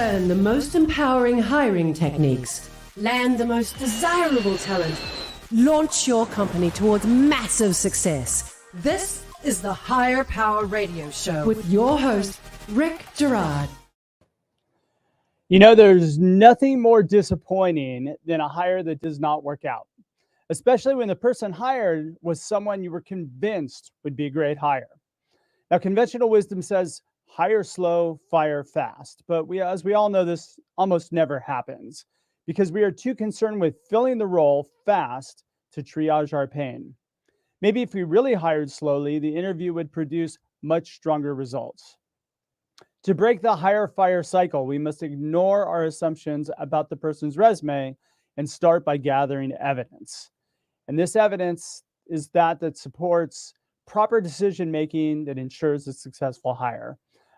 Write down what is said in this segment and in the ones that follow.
Learn the most empowering hiring techniques. Land the most desirable talent. Launch your company towards massive success. This is the Hire Power Radio Show with your host, Rick Gerard. You know, there's nothing more disappointing than a hire that does not work out, especially when the person hired was someone you were convinced would be a great hire. Now, conventional wisdom says hire slow, fire fast. But as we all know, this almost never happens because we are too concerned with filling the role fast to triage our pain. Maybe if we really hired slowly, the interview would produce much stronger results. To break the hire-fire cycle, we must ignore our assumptions about the person's resume and start by gathering evidence. And this evidence is that supports proper decision-making that ensures a successful hire.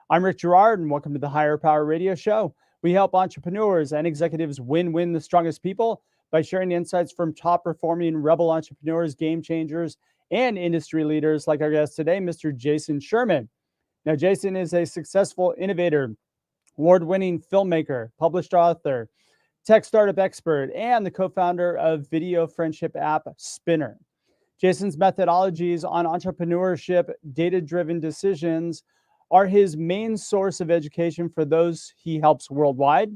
I'm Rick Gerard, and welcome to the Hire Power Radio Show. We help entrepreneurs and executives win the strongest people by sharing insights from top-performing rebel entrepreneurs, game changers, and industry leaders like our guest today, Mr. Jason Sherman. Now, Jason is a successful innovator, award-winning filmmaker, published author, tech startup expert, and the co-founder of video friendship app Spinner. Jason's methodologies on entrepreneurship, data-driven decisions are his main source of education for those he helps worldwide.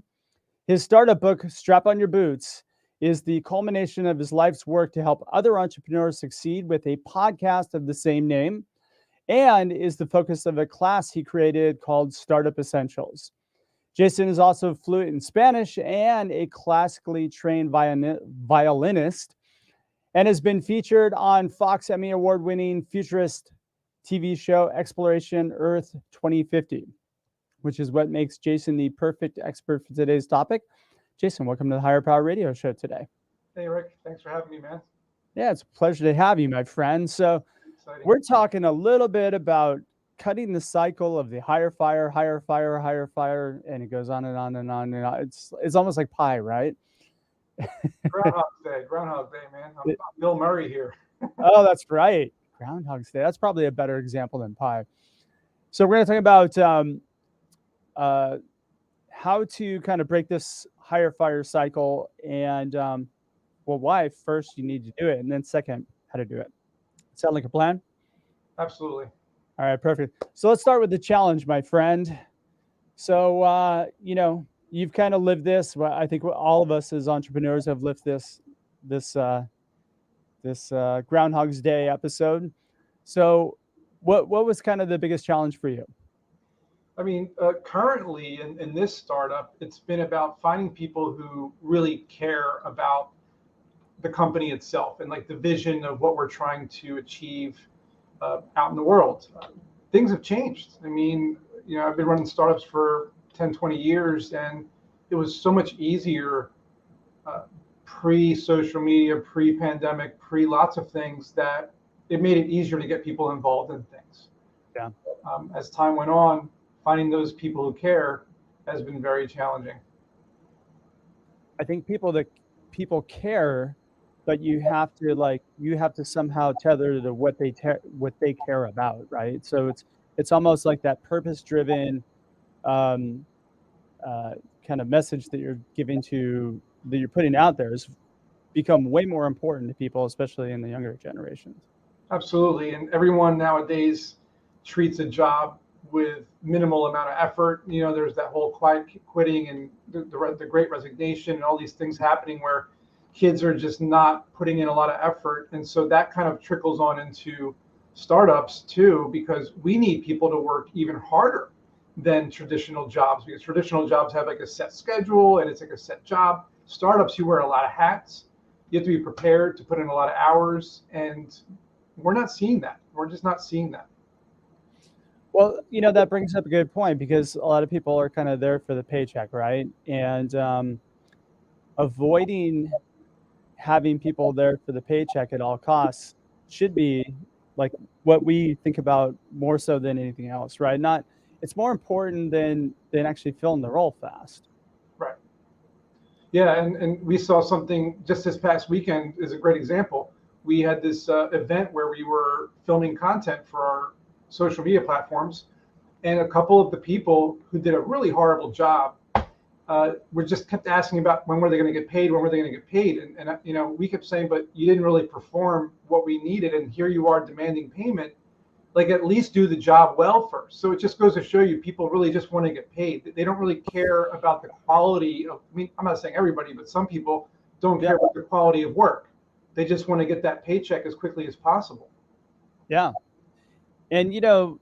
His startup book, Strap on Your Boots, is the culmination of his life's work to help other entrepreneurs succeed with a podcast of the same name, and is the focus of a class he created called Startup Essentials. Jason is also fluent in Spanish and a classically trained violinist, and has been featured on Fox Emmy Award-winning futurist TV show Exploration Earth 2050, which is what makes Jason the perfect expert for today's topic. Jason, welcome to the Hire Power Radio Show today. Hey, Rick. Thanks for having me, man. Yeah, it's a pleasure to have you, my friend. So Exciting. We're talking a little bit about cutting the cycle of the hire, fire, and it goes on and on and on and on. It's almost like pie, right? Groundhog Day, man. I'm Bill Murray here. Oh, that's right. Groundhog's Day. That's probably a better example than pie. So we're going to talk about how to kind of break this hire-fire cycle and, why first you need to do it, and then second, how to do it. Sound like a plan? Absolutely. All right, perfect. So let's start with the challenge, my friend. So, you've kind of lived this. Well, I think all of us as entrepreneurs have lived this Groundhog's Day episode. So what was kind of the biggest challenge for you? I mean, currently in this startup, it's been about finding people who really care about the company itself and like the vision of what we're trying to achieve out in the world. Things have changed. I mean, I've been running startups for 10, 20 years, and it was so much easier pre-social media, pre-pandemic, pre-lots of things that it made it easier to get people involved in things. Yeah. As time went on, finding those people who care has been very challenging. I think people care, but you have to somehow tether to what they care about, right? So it's almost like that purpose-driven kind of message that you're putting out there has become way more important to people, especially in the younger generations. Absolutely, and everyone nowadays treats a job with minimal amount of effort. There's that whole quiet quitting and the Great Resignation and all these things happening where kids are just not putting in a lot of effort. And so that kind of trickles on into startups too, because we need people to work even harder than traditional jobs, because traditional jobs have like a set schedule and it's like a set job. Startups, you wear a lot of hats. You have to be prepared to put in a lot of hours, and we're not seeing that. We're just not seeing that. Well, that brings up a good point, because a lot of people are kind of there for the paycheck, right? And avoiding having people there for the paycheck at all costs should be like what we think about more so than anything else, right? It's more important than actually filling the role fast. Right. Yeah, and we saw something just this past weekend is a great example. We had this event where we were filming content for our social media platforms, and a couple of the people who did a really horrible job we just kept asking about when were they going to get paid, when were they going to get paid, and you know, we kept saying, but you didn't really perform what we needed, and here you are demanding payment. Like, at least do the job well first. So it just goes to show you, people really just want to get paid. They don't really care about the quality of, I mean, I'm not saying everybody, but some people don't care about the quality of work. They just want to get that paycheck as quickly as possible. Yeah. And, you know,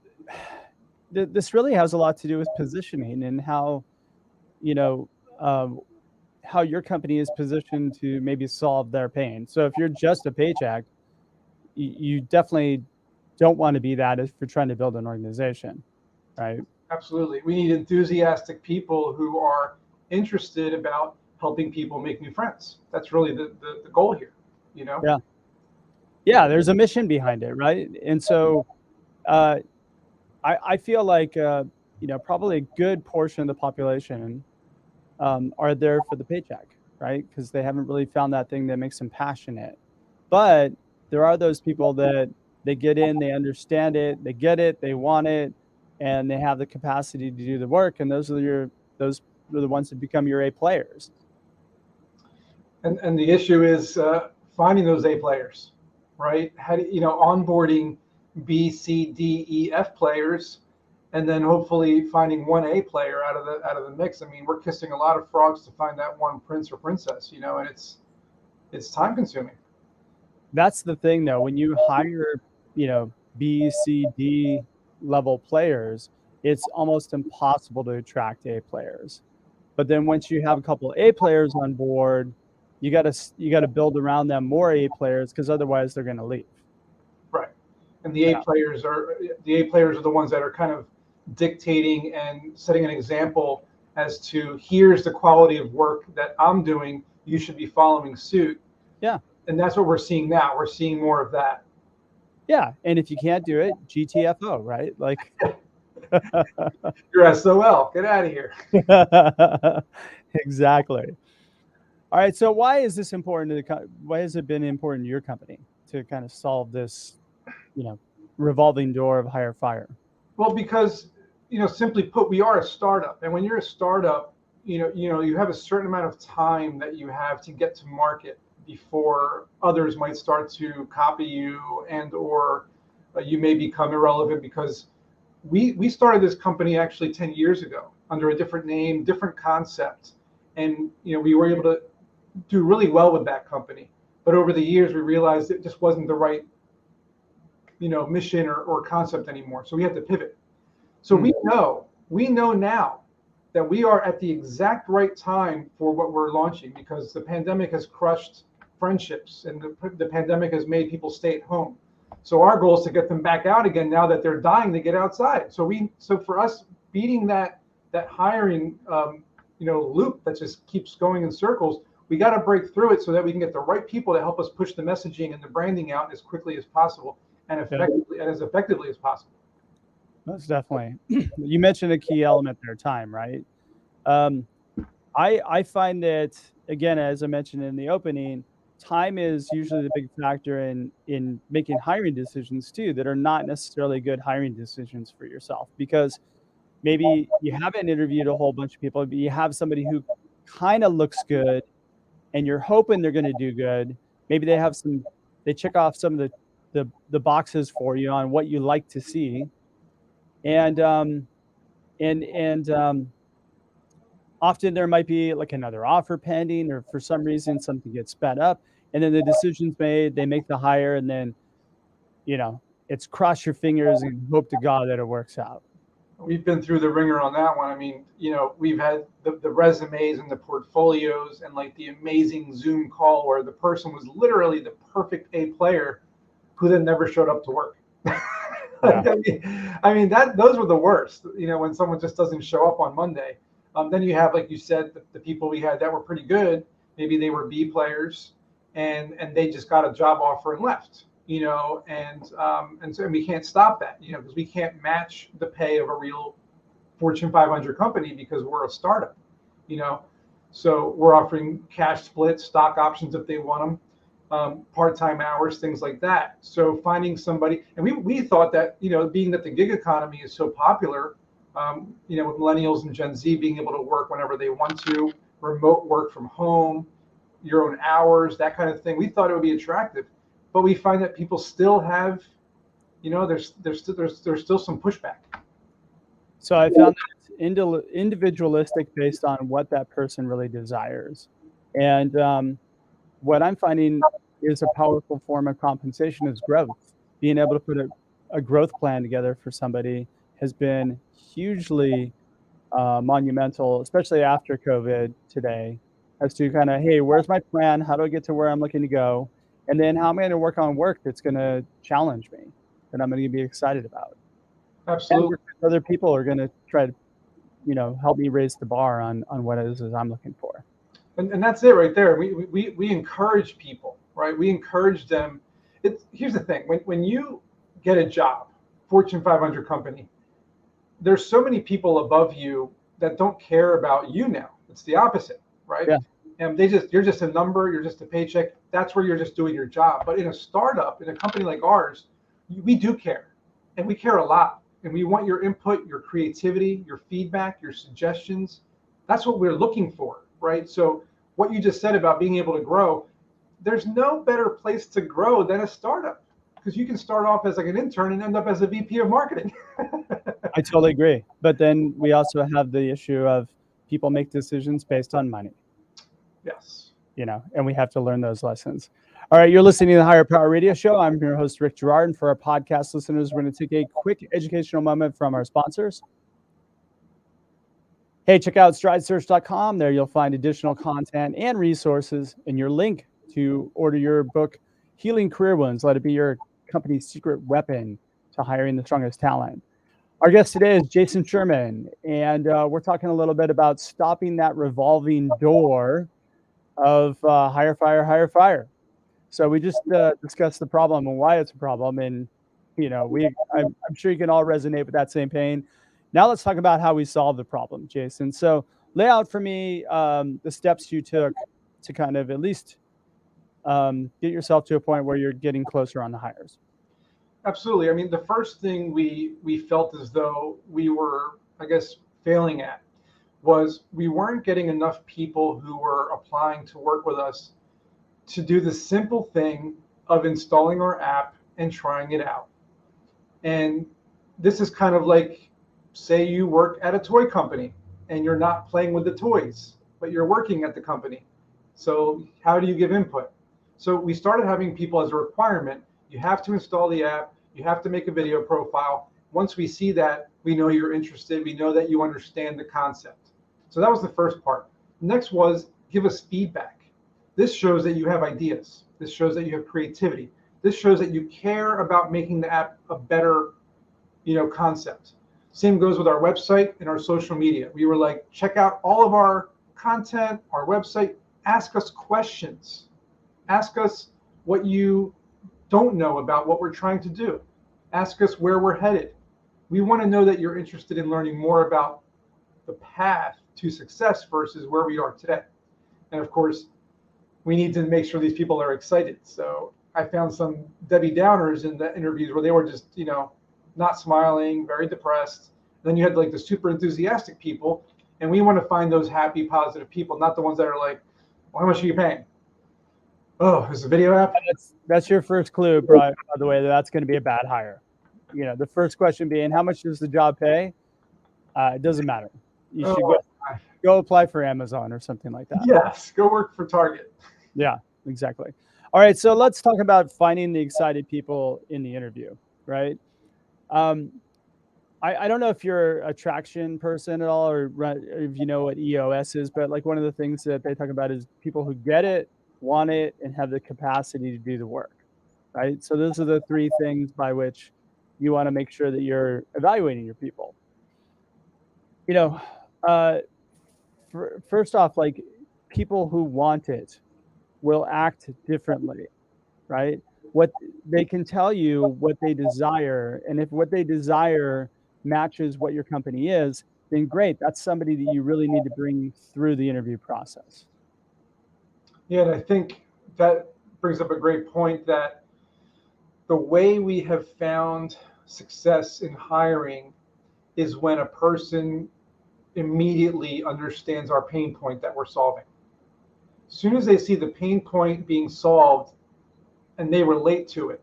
this really has a lot to do with positioning and how, you know, how your company is positioned to maybe solve their pain. So if you're just a paycheck, you definitely don't want to be that if you're trying to build an organization, right? Absolutely. We need enthusiastic people who are interested about helping people make new friends. That's really the goal here, you know? Yeah. Yeah, there's a mission behind it, right? And so I feel like, you know, probably a good portion of the population are there for the paycheck, right? Because they haven't really found that thing that makes them passionate. But there are those people that they get in, they understand it, they get it, they want it, and they have the capacity to do the work. And those are the ones that become your A players. And the issue is finding those A players, right? How do you know, onboarding B, C, D, E, F players, and then hopefully finding one A player out of the mix. I mean, we're kissing a lot of frogs to find that one prince or princess, you know, and it's time consuming. That's the thing, though. When you hire, you know, B, C, D level players, it's almost impossible to attract A players. But then once you have a couple A players on board, you got to build around them more A players, because otherwise they're going to leave. Right. And the A players are the ones that are kind of dictating and setting an example as to, here's the quality of work that I'm doing. You should be following suit. Yeah. And that's what we're seeing now. We're seeing more of that. Yeah. And if you can't do it, GTFO, right? Like you're SOL. Get out of here. Exactly. All right. So why is this important why has it been important to your company to kind of solve this, you know, revolving door of hire fire? Well, because, you know, simply put, we are a startup, and when you're a startup, you have a certain amount of time that you have to get to market before others might start to copy you, and or you may become irrelevant, because we started this company actually 10 years ago under a different name, different concept, and you know, we were able to do really well with that company. But over the years, we realized it just wasn't the right, you know, mission or concept anymore. So we had to pivot. So we know now that we are at the exact right time for what we're launching, because the pandemic has crushed friendships, and the pandemic has made people stay at home. So our goal is to get them back out again now that they're dying to get outside. So for us, beating that hiring loop that just keeps going in circles, we got to break through it so that we can get the right people to help us push the messaging and the branding out as quickly as possible and effectively and as effectively as possible. Most definitely. You mentioned a key element there, time, right? I find that, again, as I mentioned in the opening, time is usually the big factor in making hiring decisions too, that are not necessarily good hiring decisions for yourself, because maybe you haven't interviewed a whole bunch of people, but you have somebody who kind of looks good and you're hoping they're going to do good. Maybe they check off some of the boxes for you on what you like to see. And often there might be like another offer pending, or for some reason something gets sped up, and then the decision's made, they make the hire, and then, you know, it's cross your fingers and hope to God that it works out. We've been through the ringer on that one. I mean, you know, we've had the resumes and the portfolios and like the amazing Zoom call where the person was literally the perfect A player who then never showed up to work. Yeah. I mean those were the worst, you know, when someone just doesn't show up on Monday. Then you have, like you said, the people we had that were pretty good. Maybe they were B players, and they just got a job offer and left, you know, and so we can't stop that, you know, because we can't match the pay of a real Fortune 500 company because we're a startup, you know. So we're offering cash splits, stock options if they want them, part-time hours, things like that. So finding somebody, and we thought that, you know, being that the gig economy is so popular, With millennials and Gen Z being able to work whenever they want to, remote work from home, your own hours, that kind of thing. We thought it would be attractive, but we find that people still have, there's still some pushback. So I found that it's individualistic based on what that person really desires. And what I'm finding is a powerful form of compensation is growth. Being able to put a growth plan together for somebody has been hugely monumental, especially after COVID today, as to kind of, hey, where's my plan? How do I get to where I'm looking to go? And then how am I going to work on work that's going to challenge me, that I'm going to be excited about? Absolutely. And other people are going to try to, help me raise the bar on what it is I'm looking for. And that's it right there. We encourage people, right? We encourage them. Here's the thing. When you get a job, Fortune 500 company, there's so many people above you that don't care about you now. It's the opposite, right? Yeah. And you're just a number, you're just a paycheck. That's where you're just doing your job. But in a startup, in a company like ours, we do care, and we care a lot. And we want your input, your creativity, your feedback, your suggestions. That's what we're looking for, right? So what you just said about being able to grow, there's no better place to grow than a startup, because you can start off as like an intern and end up as a VP of marketing. I totally agree. But then we also have the issue of people make decisions based on money. Yes. And we have to learn those lessons. All right, you're listening to the Higher Power Radio Show. I'm your host, Rick Girard. And for our podcast listeners, we're going to take a quick educational moment from our sponsors. Hey, check out stridesearch.com. There you'll find additional content and resources, and your link to order your book, Healing Career Wounds. Let it be your company's secret weapon to hiring the strongest talent. Our guest today is Jason Sherman, and we're talking a little bit about stopping that revolving door of hire, fire, hire, fire. So we just discussed the problem and why it's a problem, and I'm sure you can all resonate with that same pain. Now let's talk about how we solve the problem, Jason. So lay out for me the steps you took to kind of at least get yourself to a point where you're getting closer on the hires. Absolutely. I mean, the first thing we felt as though we were, I guess, failing at was we weren't getting enough people who were applying to work with us to do the simple thing of installing our app and trying it out. And this is kind of like, say you work at a toy company and you're not playing with the toys, but you're working at the company. So how do you give input? So we started having people as a requirement. You have to install the app. You have to make a video profile. Once we see that, we know you're interested. We know that you understand the concept. So that was the first part. Next was give us feedback. This shows that you have ideas. This shows that you have creativity. This shows that you care about making the app a better, concept. Same goes with our website and our social media. We were like, check out all of our content, our website. Ask us questions. Ask us what you don't know about what we're trying to do. Ask us where we're headed. We want to know that you're interested in learning more about the path to success versus where we are today. And of course, we need to make sure these people are excited. So I found some Debbie Downers in the interviews where they were just, not smiling, very depressed. Then you had like the super enthusiastic people, and we want to find those happy, positive people, not the ones that are like, well, how much are you paying? Oh, is the video app? That's your first clue, by the way, that's going to be a bad hire. The first question being, how much does the job pay? It doesn't matter. You should go apply for Amazon or something like that. Yes, go work for Target. Yeah, exactly. All right, so let's talk about finding the excited people in the interview, right? I don't know if you're a traction person at all, or if you know what EOS is, but like one of the things that they talk about is people who get it, want it, and have the capacity to do the work, right? So those are the three things by which you want to make sure that you're evaluating your people. First off, like people who want it will act differently, right? What they can tell you what they desire, and if what they desire matches what your company is, then great. That's somebody that you really need to bring through the interview process. Yeah, and I think that brings up a great point, that the way we have found success in hiring is when a person immediately understands our pain point that we're solving. As soon as they see the pain point being solved and they relate to it,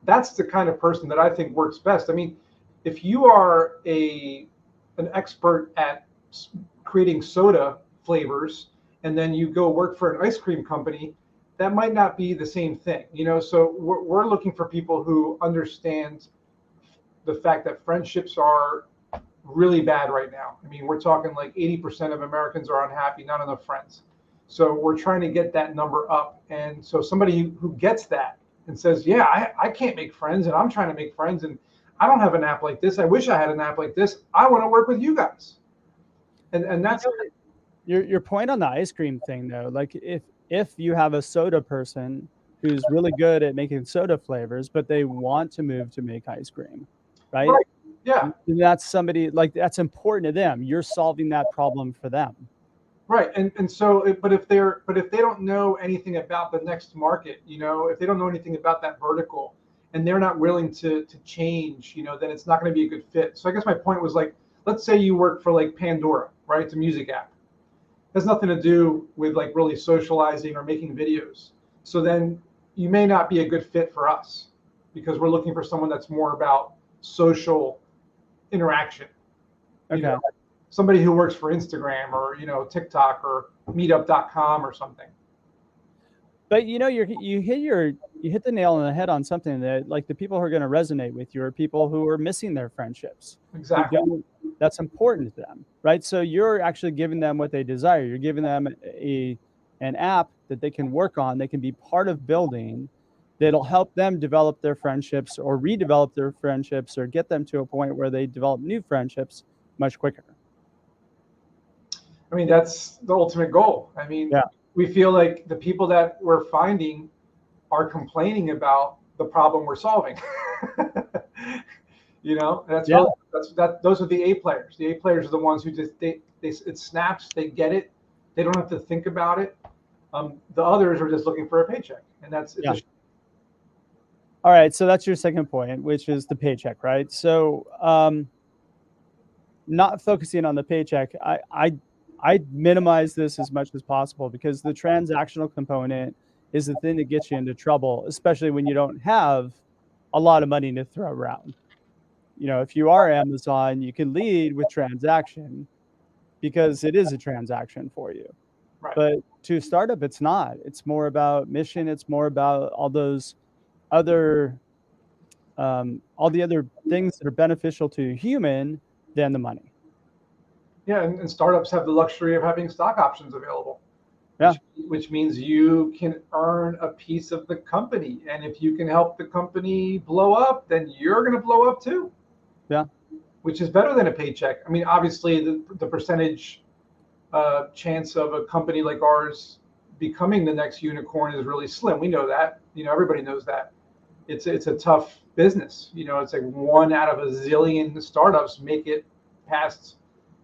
that's the kind of person that I think works best. I mean, if you are an expert at creating soda flavors and then you go work for an ice cream company, that might not be the same thing, you know? So we're looking for people who understand the fact that friendships are really bad right now. I mean, we're talking like 80% of Americans are unhappy, not enough friends. So we're trying to get that number up. And so somebody who gets that and says, yeah, I can't make friends and I'm trying to make friends and I don't have an app like this. I wish I had an app like this. I want to work with you guys. And that's your point on the ice cream thing though. Like if you have a soda person who's really good at making soda flavors, but they want to move to make ice cream, right? Yeah. And that's somebody like that's important to them. You're solving that problem for them. Right. And so, but if they don't know anything about the next market, you know, if they don't know anything about that vertical and they're not willing to change, you know, then it's not going to be a good fit. So I guess my point was like, let's say you work for like Pandora, right? It's a music app. It has nothing to do with like really socializing or making videos. So then you may not be a good fit for us because we're looking for someone that's more about social interaction. Okay. You know, somebody who works for Instagram or, you know, TikTok or meetup.com or something. But you know, you hit the nail on the head on something that like the people who are going to resonate with you are people who are missing their friendships. Exactly. That's important to them, right? So you're actually giving them what they desire. You're giving them an app that they can work on, they can be part of building, that'll help them develop their friendships or redevelop their friendships or get them to a point where they develop new friendships much quicker. I mean, that's the ultimate goal. I mean, yeah. We feel like the people that we're finding are complaining about the problem we're solving. You know, that's those are the A players. The A players are the ones who just it snaps, they get it, they don't have to think about it. The others are just looking for a paycheck, and that's all right. So that's your second point, which is the paycheck, right? So not focusing on the paycheck, I minimize this as much as possible because the transactional component is the thing that gets you into trouble, especially when you don't have a lot of money to throw around. You know, if you are Amazon, you can lead with transaction because it is a transaction for you. Right. But to startup, it's not. It's more about mission. It's more about all those other, all the other things that are beneficial to a human than the money. Yeah, and startups have the luxury of having stock options available. Yeah. Which means you can earn a piece of the company. And if you can help the company blow up, then you're going to blow up too. Yeah. Which is better than a paycheck. I mean, obviously, the percentage chance of a company like ours becoming the next unicorn is really slim. We know that. You know, everybody knows that. It's a tough business. You know, it's like 1 out of a zillion startups make it past,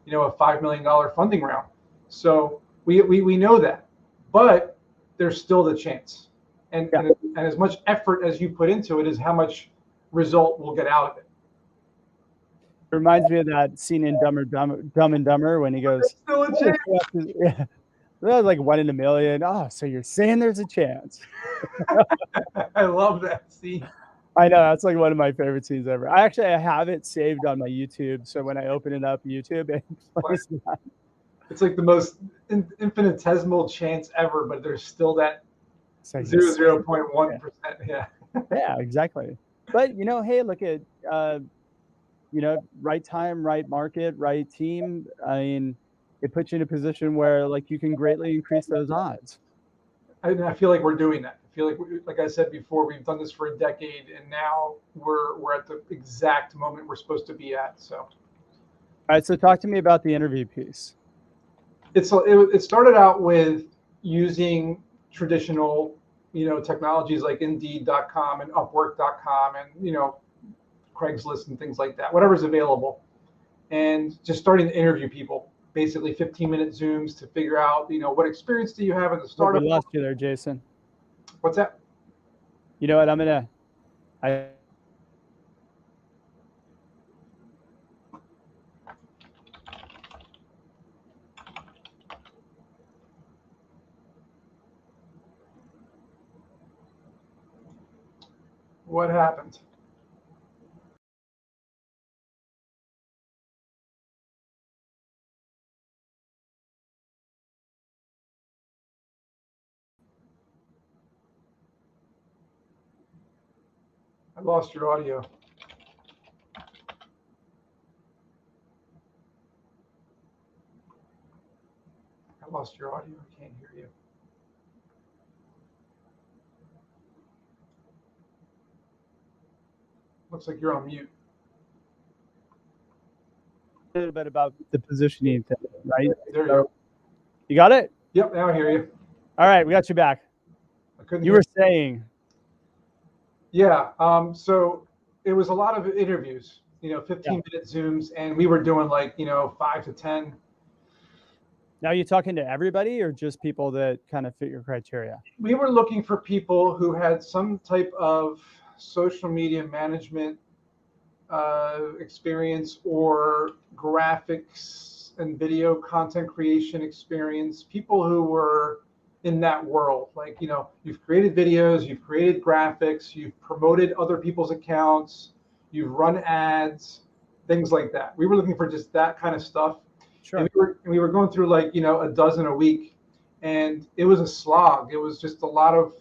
you know, a $5 million funding round. So we know that, but there's still the chance. And as much effort as you put into it is how much result we'll get out of it. It reminds me of that scene in Dumb and Dumber when he goes, still a chance. Yeah. That was like 1 in a million. Oh, so you're saying there's a chance. I love that scene. I know, that's like one of my favorite scenes ever. I have it saved on my YouTube, so when I open it up YouTube, it plays that. It's like the most infinitesimal chance ever, but there's still that 0.1%. Yeah. Yeah, exactly. But you know, hey, look at you know, right time, right market, right team. I mean, it puts you in a position where like you can greatly increase those odds. I feel like we're doing that. I feel like I said before, we've done this for a decade, and now we're at the exact moment we're supposed to be at. So, all right. So talk to me about the interview piece. It started out with using traditional, you know, technologies like Indeed.com and Upwork.com and, you know, Craigslist and things like that, whatever's available, and just starting to interview people. Basically 15-minute Zooms to figure out, you know, what experience do you have in the startup? We lost you there, Jason. What's that? You know what? What happened? I lost your audio. I lost your audio. I can't hear you. Looks like you're on mute. A little bit about the positioning thing, right? There you go. You got it? Yep, now I hear you. All right, we got you back. I couldn't You hear were saying. Yeah. So it was a lot of interviews, 15-minute Zooms, and we were doing like, 5 to 10. Now you're talking to everybody or just people that kind of fit your criteria? We were looking for people who had some type of social media management experience or graphics and video content creation experience, people who were in that world. Like, you've created videos, you've created graphics, you've promoted other people's accounts, you've run ads, things like that. We were looking for just that kind of stuff. Sure. And we were going through like, a dozen a week, and it was a slog. It was just a lot of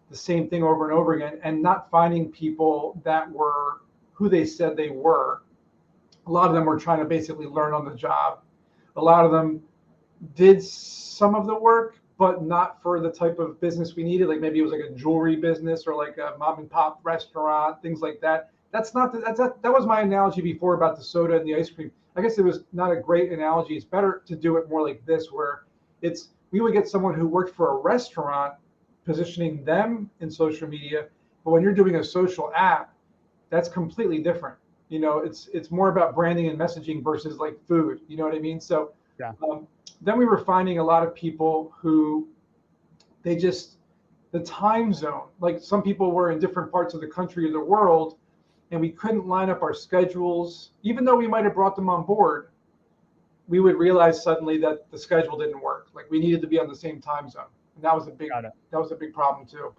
the same thing over and over again, and not finding people that were who they said they were. A lot of them were trying to basically learn on the job. A lot of them did some of the work, but not for the type of business we needed. Like maybe it was like a jewelry business or like a mom and pop restaurant, things like that. That's not that was my analogy before about the soda and the ice cream. I guess it was not a great analogy. It's better to do it more like this, where we would get someone who worked for a restaurant, positioning them in social media. But when you're doing a social app, that's completely different. It's more about branding and messaging versus like food. You know what I mean? So Yeah. Then we were finding a lot of people who the time zone, like some people were in different parts of the country or the world, and we couldn't line up our schedules. Even though we might have brought them on board, we would realize suddenly that the schedule didn't work. Like we needed to be on the same time zone. And that was a big problem too.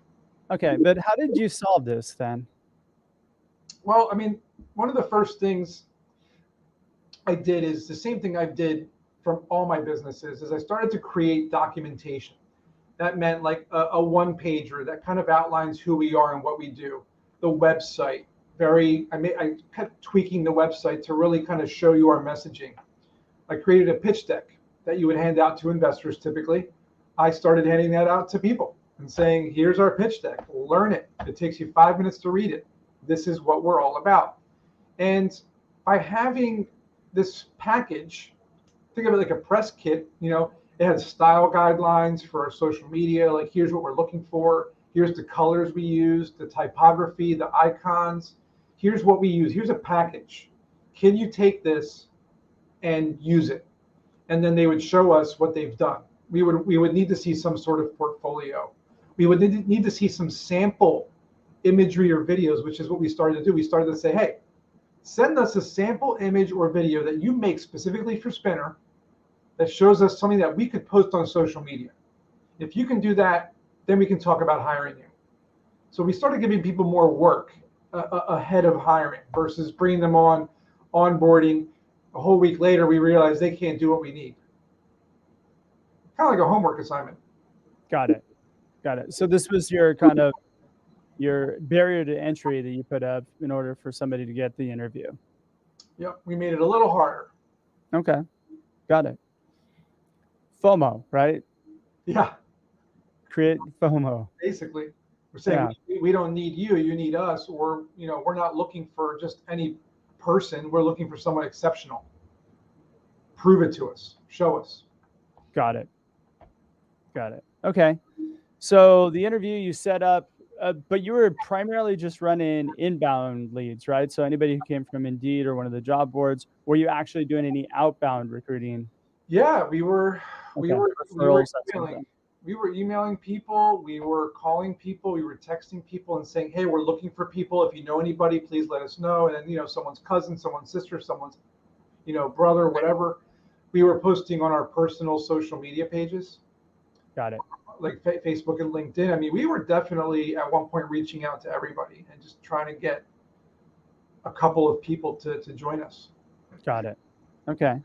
Okay, but how did you solve this then? Well, I mean, one of the first things I did is the same thing I did from all my businesses is I started to create documentation. That meant like a one pager that kind of outlines who we are and what we do. The website, I kept tweaking the website to really kind of show you our messaging. I created a pitch deck that you would hand out to investors typically. I started handing that out to people and saying, here's our pitch deck, learn it. It takes you 5 minutes to read it. This is what we're all about. And by having this package, think of it like a press kit, it has style guidelines for our social media. Like here's what we're looking for. Here's the colors we use, the typography, the icons. Here's what we use. Here's a package. Can you take this and use it? And then they would show us what they've done. We would need to see some sort of portfolio. We would need to see some sample imagery or videos, which is what we started to do. We started to say, hey, send us a sample image or video that you make specifically for Spinner that shows us something that we could post on social media. If you can do that, then we can talk about hiring you. So we started giving people more work ahead of hiring versus bringing them on, onboarding. A whole week later, we realized they can't do what we need. Kind of like a homework assignment. Got it. So this was your kind of your barrier to entry that you put up in order for somebody to get the interview. Yep, we made it a little harder. Okay, got it. FOMO, right? Yeah. Create FOMO. Basically, we're saying we don't need you, you need us, or we're not looking for just any person. We're looking for someone exceptional. Prove it to us. Show us. Got it. Okay. So the interview you set up, but you were primarily just running inbound leads, right? So anybody who came from Indeed or one of the job boards, were you actually doing any outbound recruiting? Yeah, we were emailing. We were emailing people, we were calling people, we were texting people and saying, hey, we're looking for people. If you know anybody, please let us know. And then, someone's cousin, someone's sister, someone's, brother, whatever. We were posting on our personal social media pages. Got it. like Facebook and LinkedIn. I mean, we were definitely at one point reaching out to everybody and just trying to get a couple of people to join us. Got it. Okay.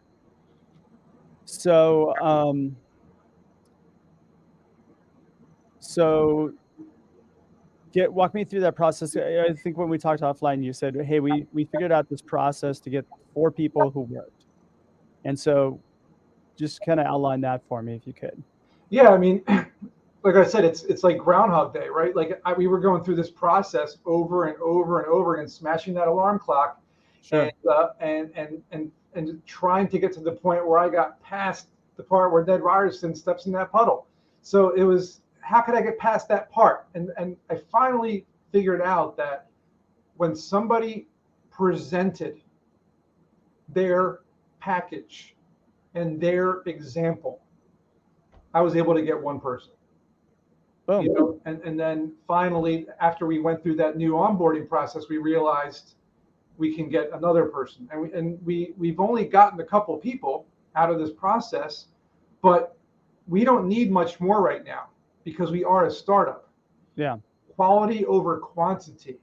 So, so walk me through that process. I think when we talked offline, you said, hey, we figured out this process to get 4 people who worked. And so just kind of outline that for me if you could. Yeah, I mean, like I said, it's like Groundhog Day, right? Like we were going through this process over and over and over again, smashing that alarm clock, Sure. and trying to get to the point where I got past the part where Ned Ryerson steps in that puddle. So it was, how could I get past that part? And I finally figured out that when somebody presented their package and their example, I was able to get one person. Boom. You know, and then finally, after we went through that new onboarding process, we realized we can get another person. And we've only gotten a couple people out of this process, but we don't need much more right now because we are a startup. Yeah. Quality over quantity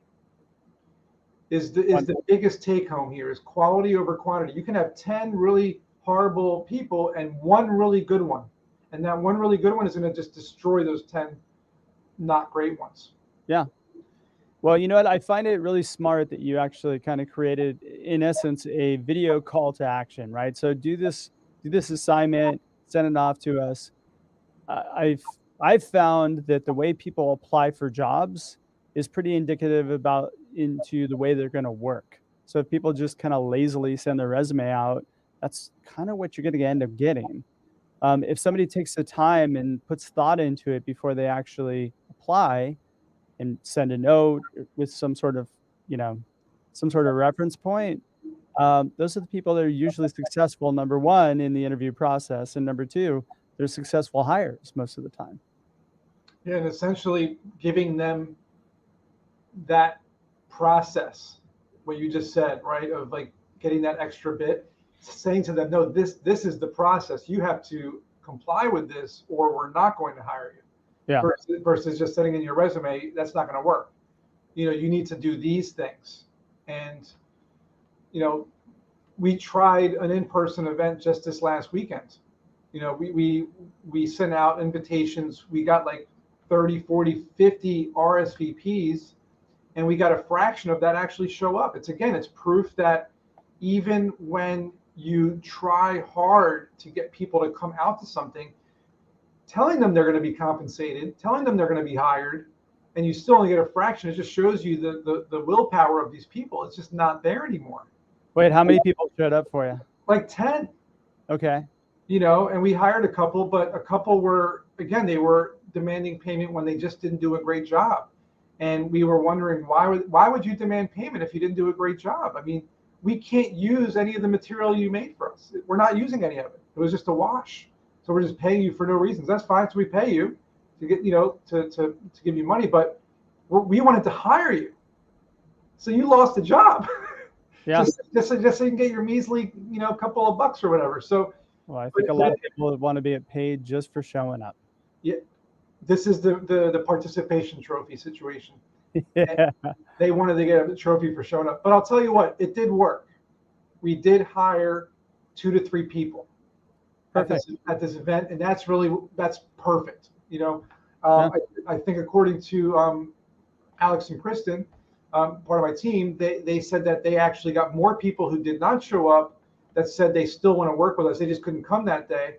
is the biggest take home here, is quality over quantity. You can have 10 really horrible people and one really good one. And that one really good one is going to just destroy those 10 not great ones. Yeah. Well, you know what? I find it really smart that you actually kind of created, in essence, a video call to action, right? So do this assignment, send it off to us. I've found that the way people apply for jobs is pretty indicative into the way they're going to work. So if people just kind of lazily send their resume out, that's kind of what you're going to end up getting. If somebody takes the time and puts thought into it before they actually apply and send a note with some sort of reference point, those are the people that are usually successful, number one, in the interview process. And number two, they're successful hires most of the time. Yeah, and essentially giving them that process, what you just said, right, of like getting that extra bit, saying to them, no, this is the process. You have to comply with this or we're not going to hire you. Yeah. Versus just sending in your resume, that's not going to work. You know, you need to do these things. And, you know, we tried an in-person event just this last weekend. You know, we sent out invitations. We got like 30, 40, 50 RSVPs, and we got a fraction of that actually show up. It's proof that even when you try hard to get people to come out to something, telling them they're going to be compensated, telling them they're going to be hired, and you still only get a fraction, it just shows you the willpower of these people. It's just not there anymore. Wait, how many people showed up for you? Like 10. Okay. You know, and we hired a couple, but a couple were, again, they were demanding payment when they just didn't do a great job. And we were wondering, why would you demand payment if you didn't do a great job? I mean, we can't use any of the material you made for us. We're not using any of it. It was just a wash. So we're just paying you for no reasons. That's fine. So we pay you to get, you know, to give you money, but we wanted to hire you. So you lost the job. Yeah. just so you can get your measly, you know, couple of bucks or whatever. So, well, I think a lot of people want to be paid just for showing up. Yeah, this is the participation trophy situation. Yeah. They wanted to get a trophy for showing up, but I'll tell you what, it did work. We did hire 2 to 3 people at this event, and that's perfect. You know, I think according to Alex and Kristen, part of my team, they said that they actually got more people who did not show up that said they still want to work with us. They just couldn't come that day.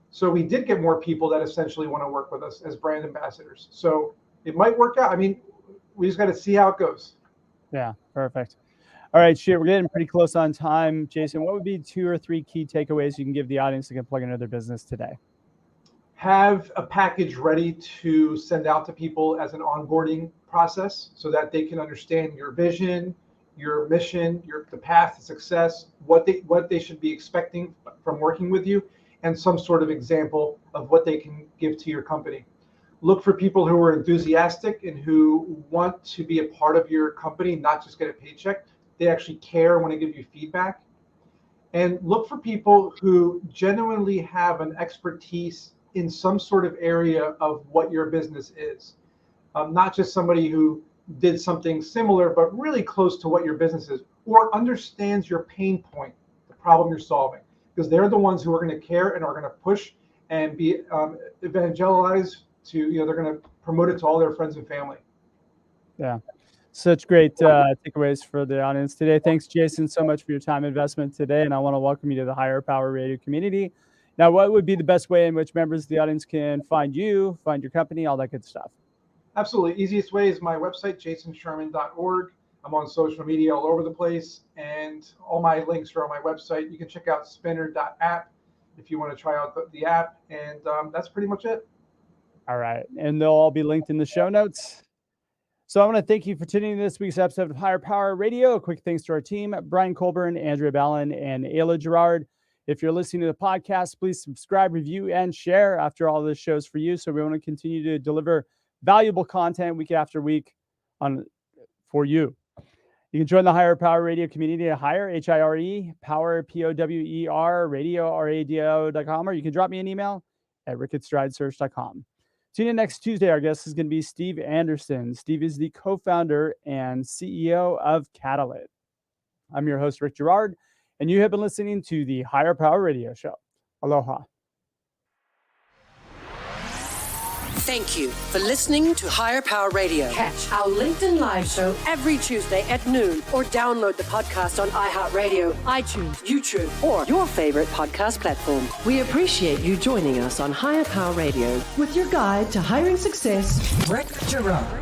So we did get more people that essentially want to work with us as brand ambassadors. So it might work out. I mean, we just got to see how it goes. Yeah, perfect. All right, we're getting pretty close on time. Jason, what would be 2 or 3 key takeaways you can give the audience that can plug into their business today? Have a package ready to send out to people as an onboarding process so that they can understand your vision, your mission, the path to success, what they should be expecting from working with you, and some sort of example of what they can give to your company. Look for people who are enthusiastic and who want to be a part of your company, not just get a paycheck. They actually care and want to give you feedback. And look for people who genuinely have an expertise in some sort of area of what your business is. Not just somebody who did something similar, but really close to what your business is, or understands your pain point, the problem you're solving, because they're the ones who are going to care and are going to push and be evangelized to, they're going to promote it to all their friends and family. Yeah. Such great takeaways for the audience today. Thanks, Jason, so much for your time investment today. And I want to welcome you to the Hire Power Radio community. Now, what would be the best way in which members of the audience can find you, find your company, all that good stuff? Absolutely. Easiest way is my website, jasonsherman.org. I'm on social media all over the place, and all my links are on my website. You can check out spinner.app if you want to try out the app, and that's pretty much it. All right. And they'll all be linked in the show notes. So I want to thank you for tuning in to this week's episode of Hire Power Radio. A quick thanks to our team, Brian Colburn, Andrea Ballin, and Ayla Gerard. If you're listening to the podcast, please subscribe, review, and share. After all, this show's for you. So we want to continue to deliver valuable content week after week for you. You can join the Hire Power Radio community at Hire, H-I-R-E, Power, P-O-W-E-R, radio, R-A-D-I-O.com, or you can drop me an email at rick@stridesearch.com. Tune in next Tuesday. Our guest is going to be Steve Anderson. Steve is the co-founder and CEO of Catalyst. I'm your host, Rick Gerard, and you have been listening to the Hire Power Radio Show. Aloha. Thank you for listening to Hire Power Radio. Catch our LinkedIn Live show every Tuesday at noon, or download the podcast on iHeartRadio, iTunes, YouTube, or your favorite podcast platform. We appreciate you joining us on Hire Power Radio with your guide to hiring success, Rick Gerard.